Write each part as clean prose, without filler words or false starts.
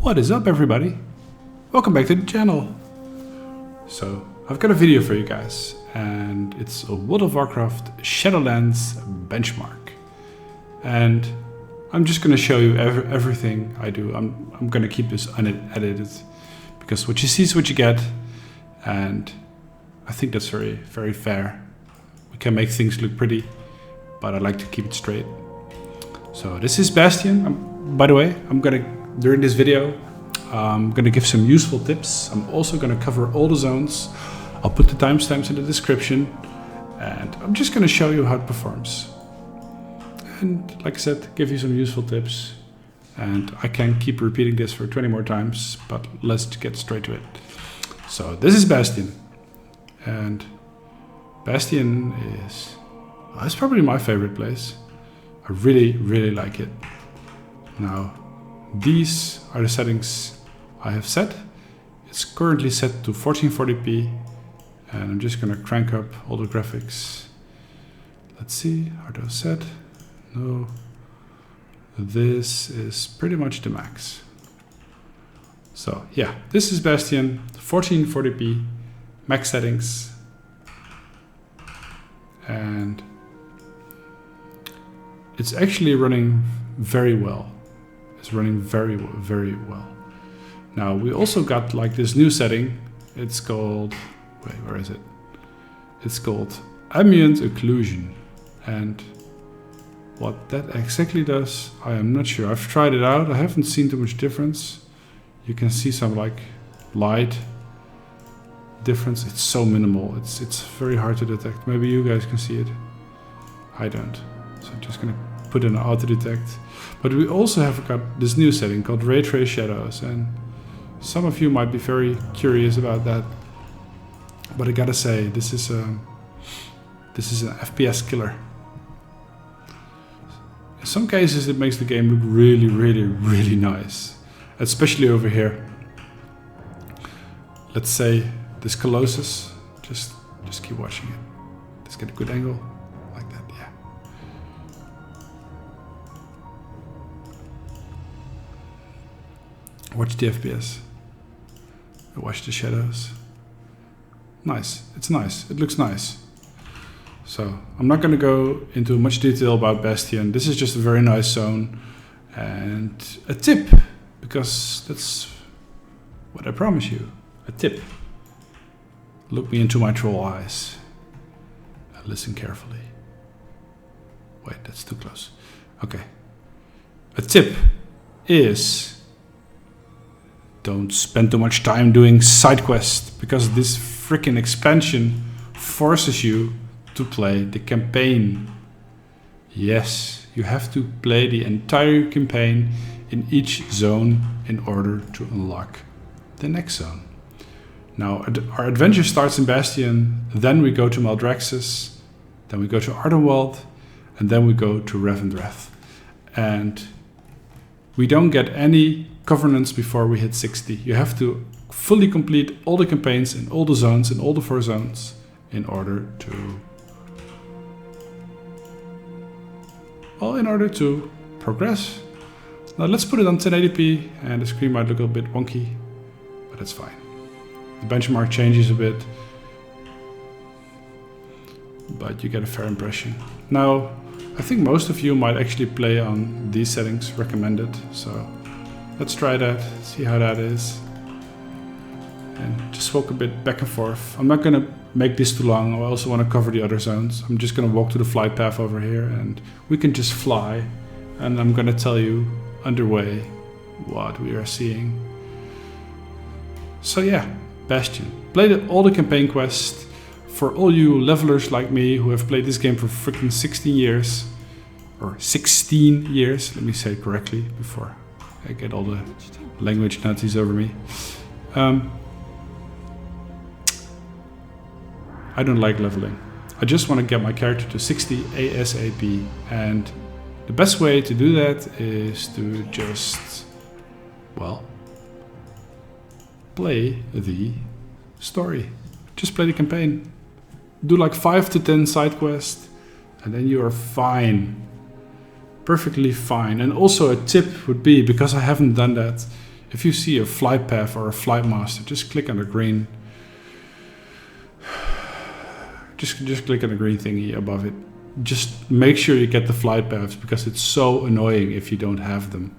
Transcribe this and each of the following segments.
What is up, everybody? Welcome back to the channel. So I've got a video for you guys, and it's a World of Warcraft Shadowlands benchmark, and I'm just going to show you everything I do. I'm going to keep this unedited because what you see is what you get, and I think that's very fair. We can make things look pretty, but I like to keep it straight. So this is Bastion. By the way, during this video, I'm gonna give some useful tips. I'm also gonna cover all the zones. I'll put the timestamps in the description, and I'm just gonna show you how it performs. And like I said, give you some useful tips. And I can keep repeating this for 20 more times, but let's get straight to it. So this is Bastion, and Bastion is, well, it's probably my favorite place. I really like it. Now, these are the settings I have set. It's currently set to 1440p, and I'm just gonna crank up all the graphics. Let's see, are those set? No. This is pretty much the max. So yeah, this is Bastion, 1440p, max settings. And it's actually running very well. It's running very well. Now we also got like this new setting. It's called, wait, where is it? It's called ambient occlusion, and what that exactly does, I am not sure. I've tried it out. I haven't seen too much difference. You can see some like light difference. It's so minimal. It's very hard to detect. Maybe you guys can see it. I don't. So I'm just gonna put in auto detect. But we also have got this new setting called Raytrace Shadows, and some of you might be very curious about that. But I gotta say, this is an FPS killer. In some cases, it makes the game look really nice, especially over here. Let's say this Colossus. Just keep watching it. Let's get a good angle. Watch the FPS. Watch the shadows. Nice. It's nice. It looks nice. So I'm not going to go into much detail about Bastion. This is just a very nice zone. And a tip, because that's what I promise you. A tip. Look me into my troll eyes. And listen carefully. Wait, that's too close. Okay. A tip is, don't spend too much time doing side quests, because this freaking expansion forces you to play the campaign. Yes, you have to play the entire campaign in each zone in order to unlock the next zone. Now, our adventure starts in Bastion, then we go to Maldraxxus, then we go to Ardenweald, and then we go to Revendreth. And we don't get any governance before we hit 60. You have to fully complete all the campaigns in all the zones, in all the 4 zones, in order to progress. Now let's put it on 1080p, and the screen might look a bit wonky, but that's fine. The benchmark changes a bit, but you get a fair impression. Now, I think most of you might actually play on these settings recommended, so let's try that, see how that is. And just walk a bit back and forth. I'm not going to make this too long. I also want to cover the other zones. I'm just going to walk to the flight path over here, and we can just fly. And I'm going to tell you underway what we are seeing. So yeah, Bastion. Play all the campaign quests. For all you levelers like me who have played this game for freaking 16 years. Or 16 years, let me say it correctly before I get all the language Nazis over me. I don't like leveling. I just want to get my character to 60 ASAP, and the best way to do that is to just, well, play the story. Just play the campaign. Do like 5 to 10 side quests, and then you are fine. Perfectly fine. And also a tip would be, because I haven't done that, If you see a flight path or a flight master, just click on the green. Just click on the green thingy above it. Just make sure you get the flight paths, because it's so annoying if you don't have them.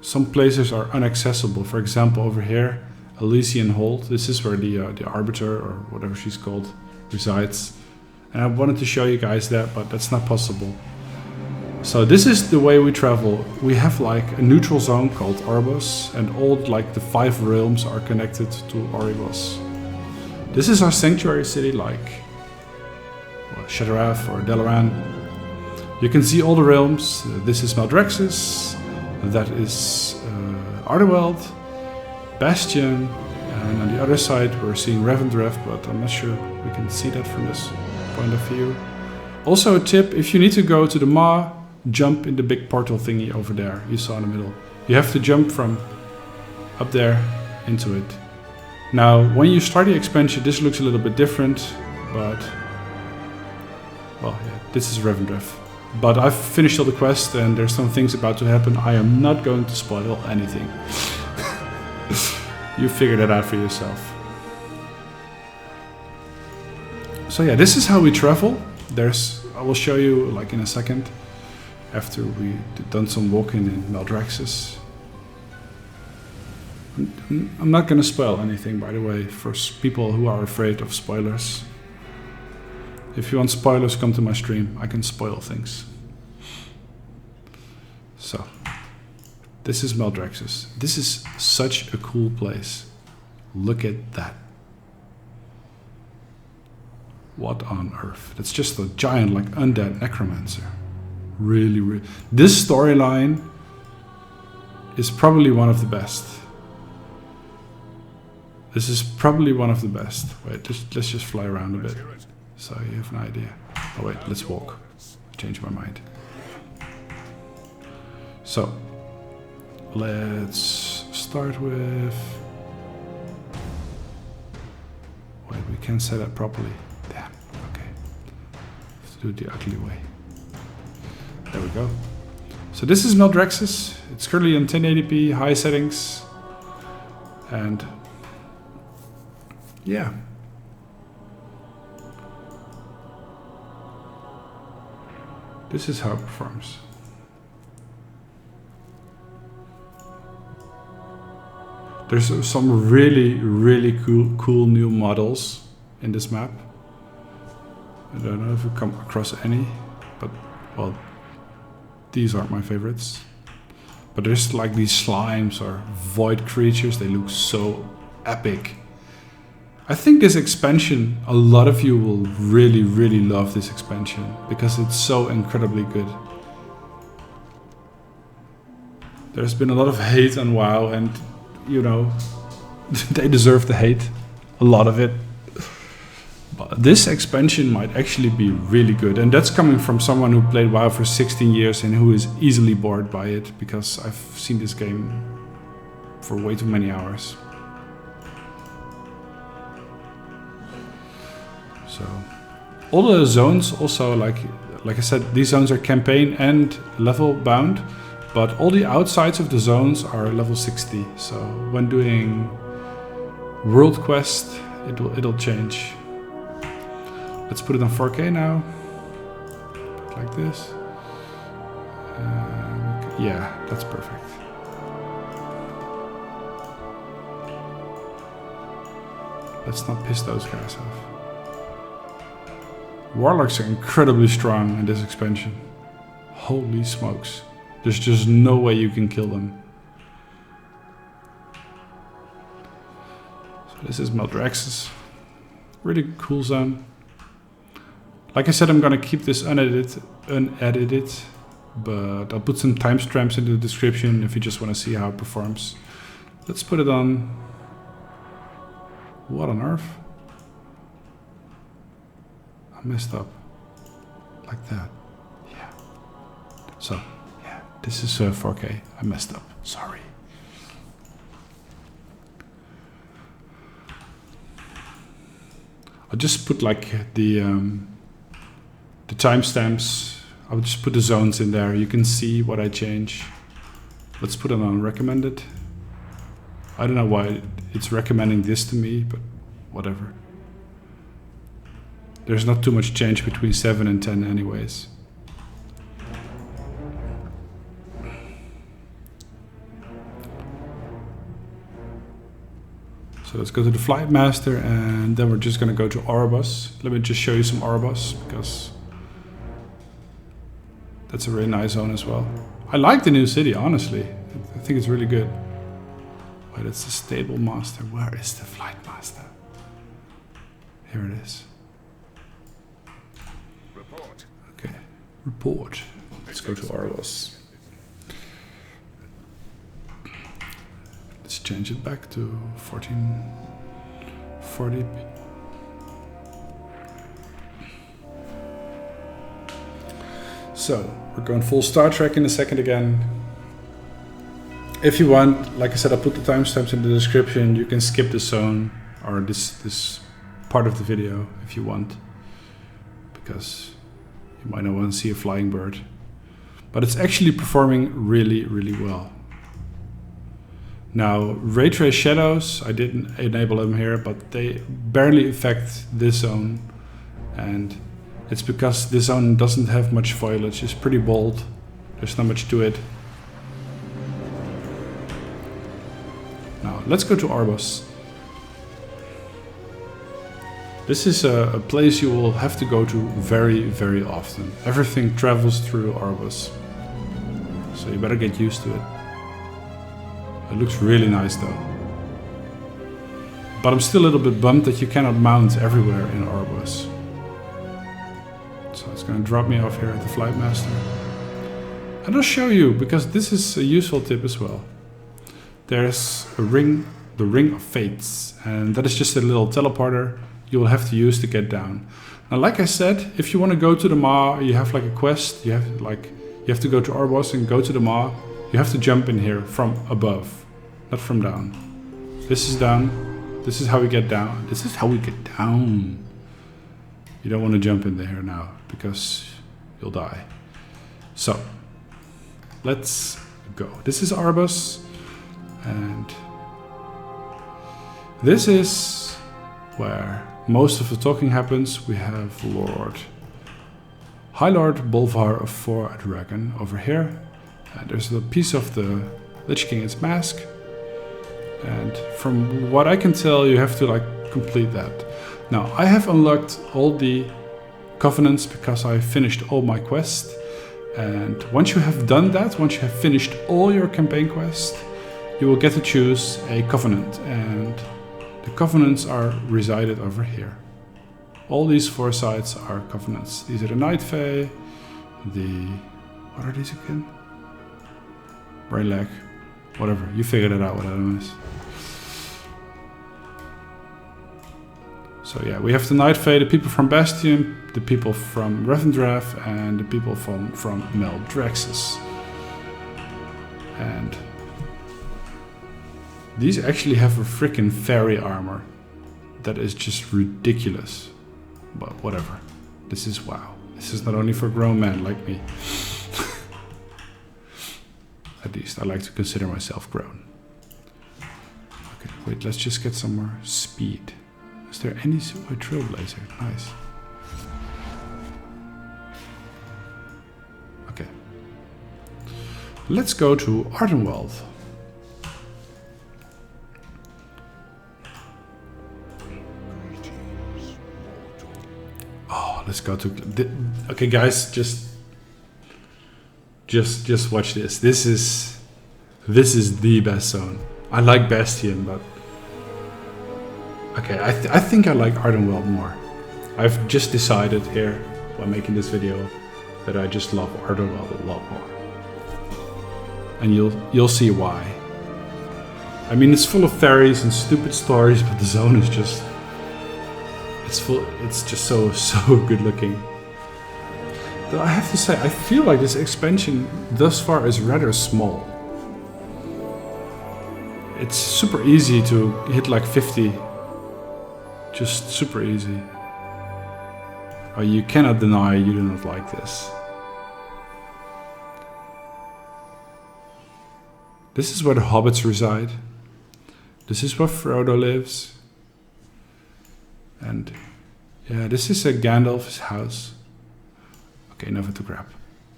Some places are inaccessible. For example, over here, Elysian Hold. This is where the Arbiter, or whatever she's called, resides. And I wanted to show you guys that, but that's not possible. So this is the way we travel. We have like a neutral zone called Oribos, and all like the 5 realms are connected to Oribos. This is our sanctuary city, like Shadowlands or Dalaran. You can see all the realms. This is Maldraxxus. That is Ardenweald, Bastion, and on the other side we're seeing Revendreth, but I'm not sure we can see that from this point of view. Also a tip, if you need to go to the Maw, jump in the big portal thingy over there, you saw in the middle. You have to jump from up there into it. Now, when you start the expansion, this looks a little bit different, but... well, yeah, this is Revendreth. But I've finished all the quests and there's some things about to happen. I am not going to spoil anything. You figure that out for yourself. So yeah, this is how we travel. I will show you like in a second, after we've done some walking in Maldraxxus. I'm not going to spoil anything, by the way, for people who are afraid of spoilers. If you want spoilers, come to my stream. I can spoil things. So, this is Maldraxxus. This is such a cool place. Look at that. What on earth? That's just a giant, like, undead necromancer. Really. This storyline is probably one of the best. This is probably one of the best. Wait, let's just fly around a bit. So you have an idea. Oh wait, let's walk. I changed my mind. So, let's start with... wait, we can't set that properly. Damn, okay. Have to do it the ugly way. There we go. So this is Maldraxxus. It's currently on 1080p, high settings. And... yeah. This is how it performs. There's some really cool new models in this map. I don't know if you come across any, but well, these aren't my favorites. But there's like these slimes or void creatures, they look so epic. I think this expansion, a lot of you will really love this expansion because it's so incredibly good. There's been a lot of hate on WoW and, you know, they deserve the hate, a lot of it. But this expansion might actually be really good, and that's coming from someone who played WoW for 16 years and who is easily bored by it because I've seen this game for way too many hours. So, all the zones also, like I said, these zones are campaign and level bound, but all the outsides of the zones are level 60. So when doing world quest, it'll change. Let's put it on 4K now, like this. Yeah, that's perfect. Let's not piss those guys off. Warlocks are incredibly strong in this expansion. Holy smokes. There's just no way you can kill them. So this is Maldraxxus. Really cool zone. Like I said, I'm gonna keep this unedited, but I'll put some timestamps in the description if you just want to see how it performs. Let's put it on... what on earth? I messed up. Like that. Yeah. So, yeah, this is 4K. I messed up. Sorry. I'll just put like the timestamps. I'll just put the zones in there. You can see what I change. Let's put it on recommended. I don't know why it's recommending this to me, but whatever. There's not too much change between 7 and 10 anyways. So let's go to the Flight Master, and then we're just gonna go to Erebus. Let me just show you some Erebus, because that's a really nice zone as well. I like the new city, honestly. I think it's really good. Wait, it's the Stable Master. Where is the Flight Master? Here it is. Report. Okay, report. Let's go to Erebus. Let's change it back to 1440p. So, we're going full Star Trek in a second again. If you want, like I said, I'll put the timestamps in the description. You can skip the zone or this part of the video if you want, because you might not want to see a flying bird. But it's actually performing really, really well. Now, Raytrace Shadows, I didn't enable them here, but they barely affect this zone. And it's because this zone doesn't have much foliage, it's pretty bold. There's not much to it. Now, let's go to Erebus. This is a place you will have to go to very, very often. Everything travels through Erebus, so you better get used to it. It looks really nice though. But I'm still a little bit bummed that you cannot mount everywhere in Erebus. So it's going to drop me off here at the Flight Master. And I'll show you, because this is a useful tip as well. There's a ring, the Ring of Fates, and that is just a little teleporter you will have to use to get down. Now, like I said, if you want to go to the Maw, you have like a quest, you have to go to Erebus and go to the Maw. You have to jump in here from above, not from down. This is down. This is how we get down. This is how we get down. You don't want to jump in there now, because you'll die. So, let's go. This is Erebus, and this is where most of the talking happens. We have High Lord Bolvar of Four Dragon over here. And there's a piece of the Lich King's mask. And from what I can tell, you have to complete that. Now, I have unlocked all the covenants because I finished all my quests. And once you have done that, once you have finished all your campaign quests, you will get to choose a covenant. And the covenants are resided over here. All these 4 sites are covenants. These are the Night Fae, what are these again? Brain lag, whatever, you figured it out what that is. So yeah, we have the Night Fae, the people from Bastion, the people from Revendreth, and the people from Maldraxxus. And these actually have a freaking fairy armor that is just ridiculous. But whatever, this is WoW. This is not only for grown men like me. At least I like to consider myself grown. Okay, wait, let's just get some more speed. Is there any Trailblazer? Nice. Okay. Let's go to Ardenweald. Oh, let's go to... Okay, guys, just watch this. This is the best zone. I like Bastion, but okay, I think I like Ardenweald more. I've just decided here while making this video that I just love Ardenweald a lot more, and you'll see why. I mean, it's full of fairies and stupid stories, but the zone is just it's just so good looking. Though I have to say, I feel like this expansion thus far is rather small. It's super easy to hit like 50. Just super easy. Oh, you cannot deny you do not like this. This is where the hobbits reside. This is where Frodo lives. And yeah, this is Gandalf's house. Okay, enough to grab.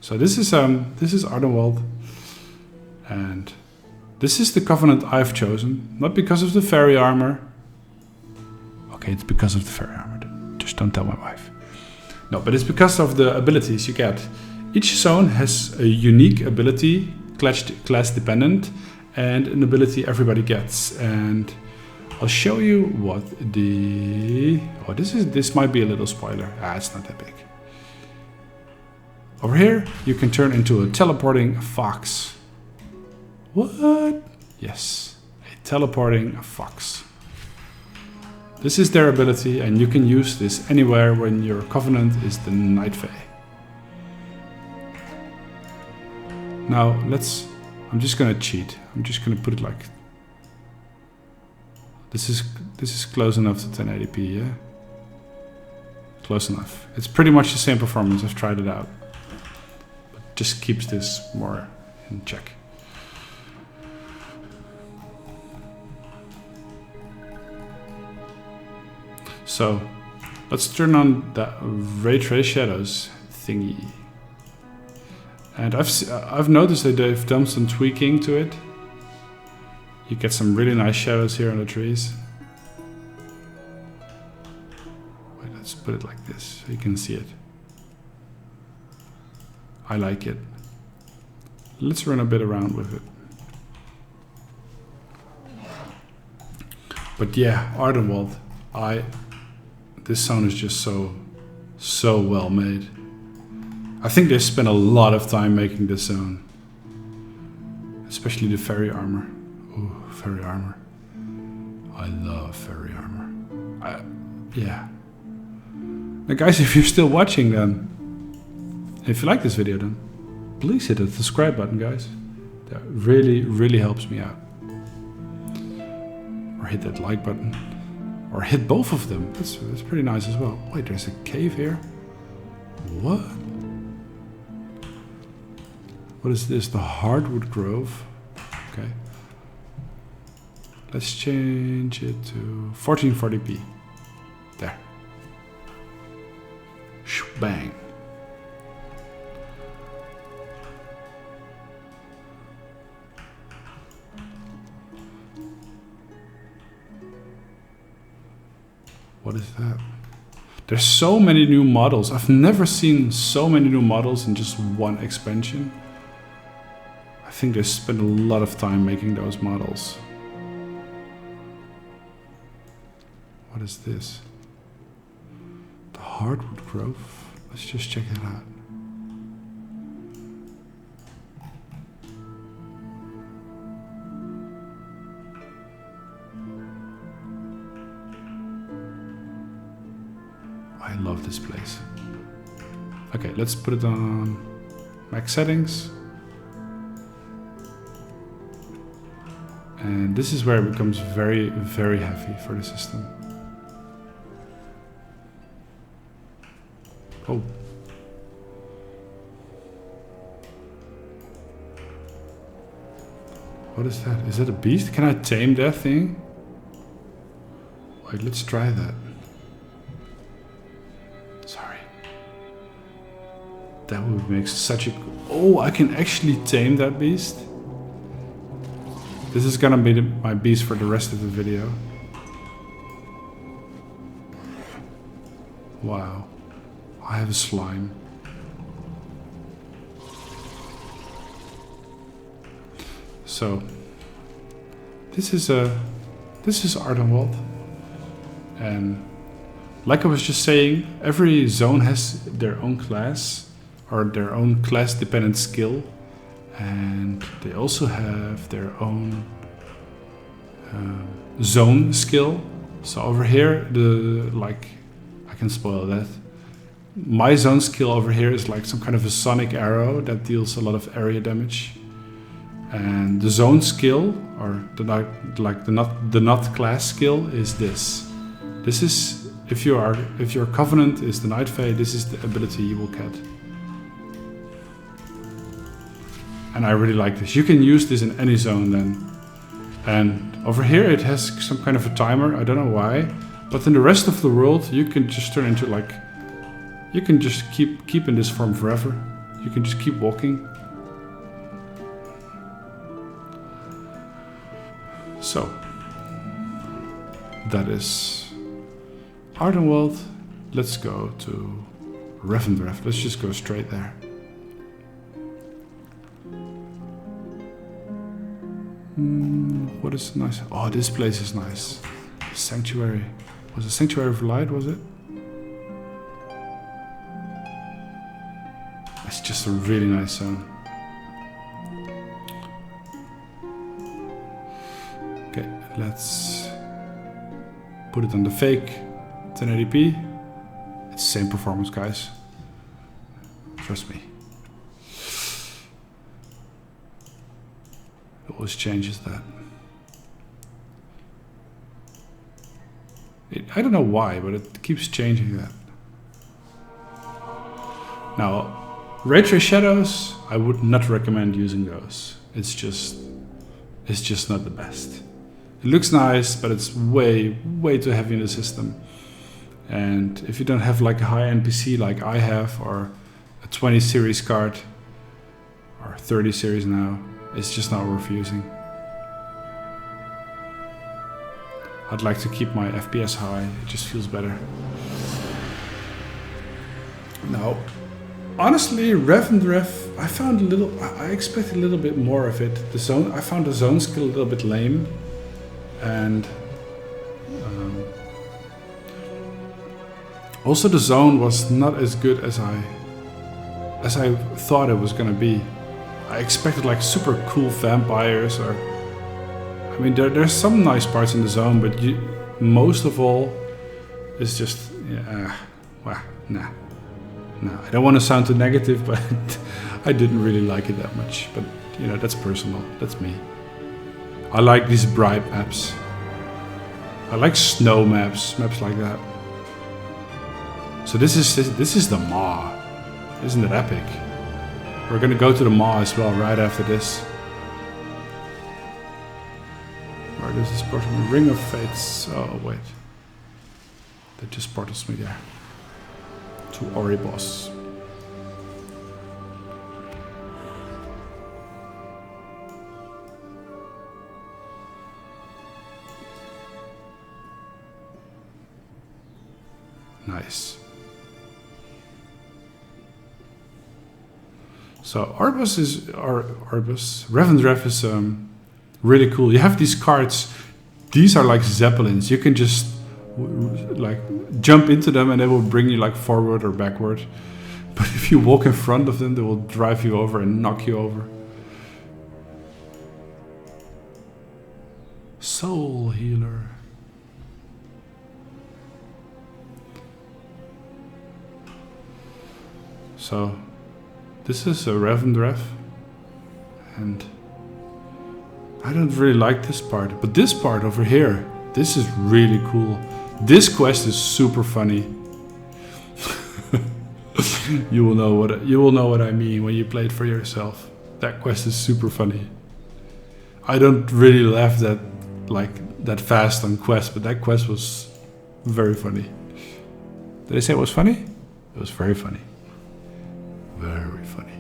So this is Ardenweald. And this is the covenant I've chosen. Not because of the fairy armor. Okay, it's because of the fairy armor. Just don't tell my wife. No, but it's because of the abilities you get. Each zone has a unique ability, class dependent, and an ability everybody gets. And I'll show you what the... Oh, this might be a little spoiler. It's not that big. Over here, you can turn into a teleporting fox. What? Yes, a teleporting fox. This is their ability, and you can use this anywhere when your covenant is the Night Fae. Now, I'm just gonna cheat. I'm just gonna put it like... This is close enough to 1080p, yeah? Close enough. It's pretty much the same performance, I've tried it out. But just keeps this more in check. So, let's turn on the Raytrace Shadows thingy. And I've noticed that they've done some tweaking to it. You get some really nice shadows here on the trees. Wait, let's put it like this so you can see it. I like it. Let's run a bit around with it. But yeah, Ardenweald. This zone is just so well made. I think they spent a lot of time making this zone. Especially the fairy armor. Ooh, fairy armor. I love fairy armor. Yeah. Now guys, if you're still watching then, if you like this video then, please hit the subscribe button, guys. That really helps me out. Or hit that like button. Or hit both of them. That's pretty nice as well. Wait, there's a cave here. What? What is this? The Hardwood Grove. Okay. Let's change it to 1440p. There. Bang. What is that? There's so many new models. I've never seen so many new models in just one expansion. I think they spent a lot of time making those models. What is this? The Hardwood Grove. Let's just check it out. I love this place. Okay, let's put it on max settings. And this is where it becomes very heavy for the system. Oh. What is that? Is that a beast? Can I tame that thing? Wait, let's try that. Sorry. That would make such a... Oh, I can actually tame that beast. This is gonna be my beast for the rest of the video. Wow. I have a slime. So, this is Ardenweald. And like I was just saying, every zone has their own class or their own class dependent skill. And they also have their own zone skill. So over here, I can spoil that. My zone skill over here is like some kind of a sonic arrow that deals a lot of area damage. And the zone skill, or the not class skill, is this. This is if your covenant is the Night Fae, this is the ability you will get. And I really like this. You can use this in any zone then. And over here it has some kind of a timer, I don't know why. But in the rest of the world you can just turn into like... You can just keep in this form forever. You can just keep walking. So, that is Ardenweald. Let's go to Revendreth. Let's just go straight there. What is nice? Oh, this place is nice. Sanctuary. Was it Sanctuary of Light, was it? It's just a really nice zone. Okay, let's put it on the fake 1080p. It's the same performance, guys. Trust me. It always changes that. I don't know why, but it keeps changing that. Now, Raytrace Shadows, I would not recommend using those. It's just not the best. It looks nice, but it's way too heavy in the system. And if you don't have like a high-end PC like I have, or a 20 series card, or 30 series now, it's just not worth using. I'd like to keep my FPS high, it just feels better. Now, honestly, Revendreth, I expected a little bit more of it. I found the zone skill a little bit lame. And also the zone was not as good as I thought it was gonna be. I expected like super cool vampires, or I mean there's some nice parts in the zone, but most of all is just well, nah. No, I don't want to sound too negative, but I didn't really like it that much. But you know, that's personal. That's me. I like these bright maps. I like snow maps like that. So this is the Maw. Isn't it epic? We're gonna go to the Maw as well right after this. Where does this portal? Ring of Fates. Oh wait, that just portals me there to Oribos. Nice. So Revendreth is really cool. You have these carts. These are like zeppelins. You can just like jump into them and they will bring you like forward or backward. But if you walk in front of them, they will drive you over and knock you over. Soul Healer. So this is a Revendreth, and I don't really like this part, but this part over here, this is really cool. This quest is super funny. You will know what I mean when you play it for yourself. That quest is super funny. I don't really laugh that fast on quest, but that quest was very funny. Did I say it was funny? It was very funny. Very funny.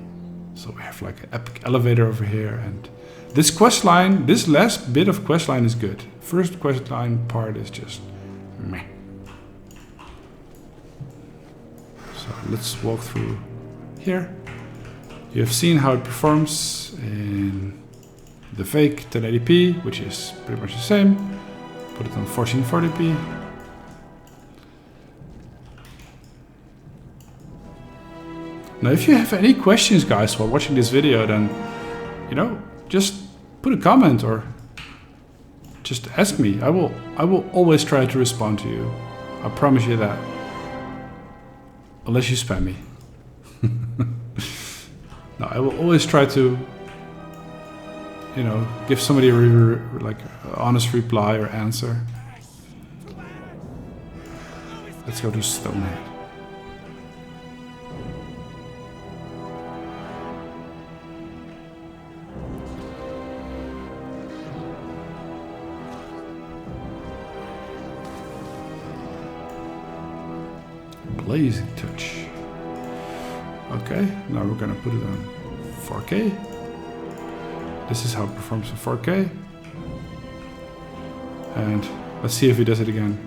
So we have like an epic elevator over here, and this quest line, this last bit of quest line is good. First quest line part is just meh. So let's walk through here. You have seen how it performs in the fake 1080p, which is pretty much the same. Put it on 1440p. Now, if you have any questions, guys, while watching this video, then, you know, just put a comment or just ask me. I will always try to respond to you. I promise you that. Unless you spam me. No, I will always try to, you know, give somebody a like honest reply or answer. Let's go to Stonehead. lazy touch. Okay, now we're gonna put it on 4K. This is how it performs in 4K. And let's see if he does it again.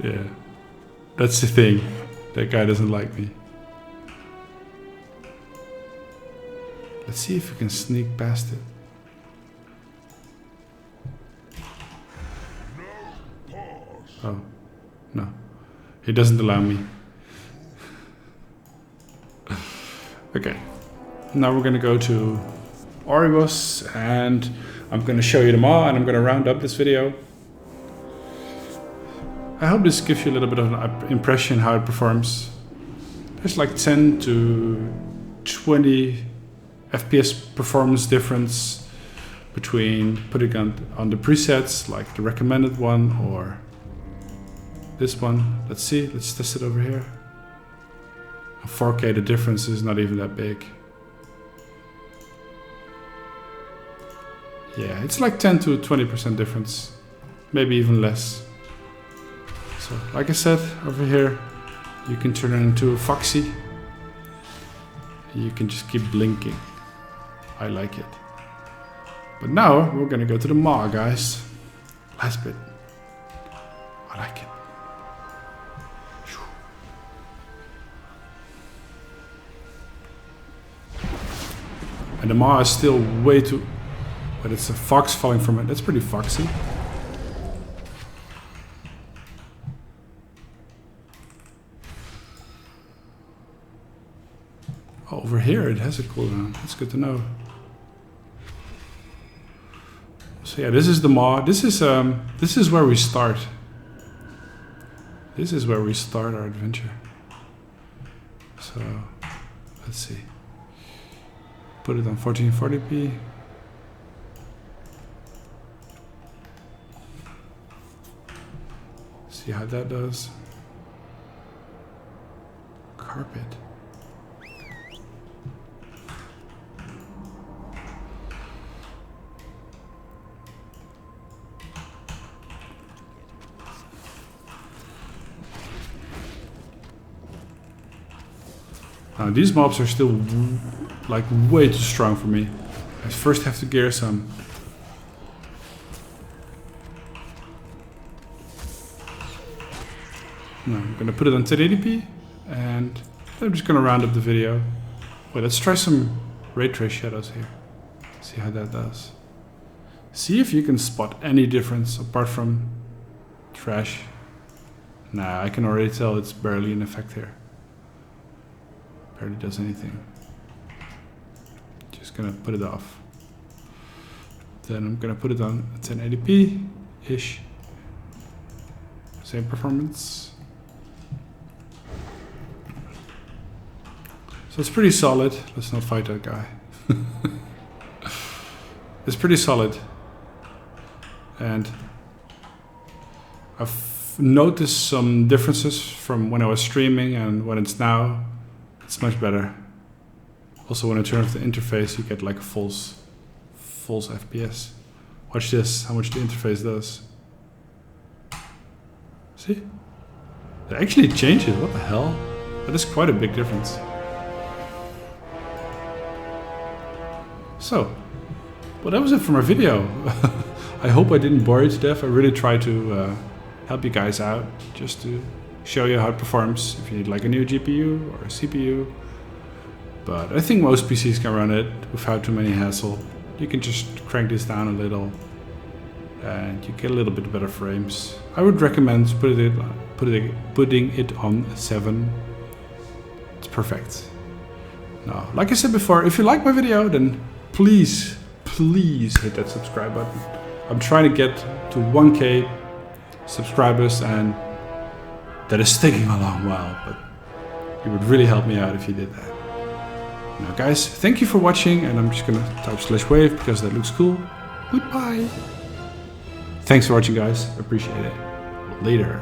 Yeah, that's the thing. That guy doesn't like me. Let's see if we can sneak past it. Oh, no. He doesn't allow me. Okay. Now we're gonna go to Aorus and I'm gonna show you them all and I'm gonna round up this video. I hope this gives you a little bit of an impression how it performs. There's like 10 to 20 FPS performance difference between putting on the presets, like the recommended one or this one. Let's see, let's test it over here. On 4K the difference is not even that big. Yeah, it's like 10 to 20% difference, maybe even less. So, like I said, over here, you can turn it into a foxy. You can just keep blinking. I like it. But now, we're gonna go to the maw, guys. Last bit. I like it. And the maw is still way too... But it's a fox falling from it. That's pretty foxy. Over here it has a cooldown. That's good to know. So yeah, this is the maw. This is where we start. This is where we start our adventure. So let's see. Put it on 1440p. See how that does. Carpet. Now these mobs are still like way too strong for me. I first have to gear some. Now I'm gonna put it on 1080p and I'm just gonna round up the video. Wait, let's try some Raytrace Shadows here. See how that does. See if you can spot any difference apart from trash. Nah, I can already tell it's barely in effect here. Barely does anything. Just gonna put it off. Then I'm gonna put it on 1080p-ish. Same performance. So it's pretty solid. Let's not fight that guy. It's pretty solid. And I've noticed some differences from when I was streaming and when it's now. It's much better. Also, when I turn off the interface, you get like a false FPS. Watch this, how much the interface does. See? It actually changes, what the hell? That is quite a big difference. So, well, that was it for my video. I hope I didn't bore you to death. I really tried to help you guys out, just to show you how it performs if you need like a new GPU or a CPU. But I think most PCs can run it without too many hassle. You can just crank this down a little and you get a little bit better frames. I would recommend putting it on 7. It's perfect. Now, like I said before, if you like my video, then please hit that subscribe button. I'm trying to get to 1K subscribers and that is taking a long while, but it would really help me out if you did that. Now guys, thank you for watching and I'm just gonna type /wave because that looks cool. Goodbye. Thanks for watching guys, appreciate it. Later.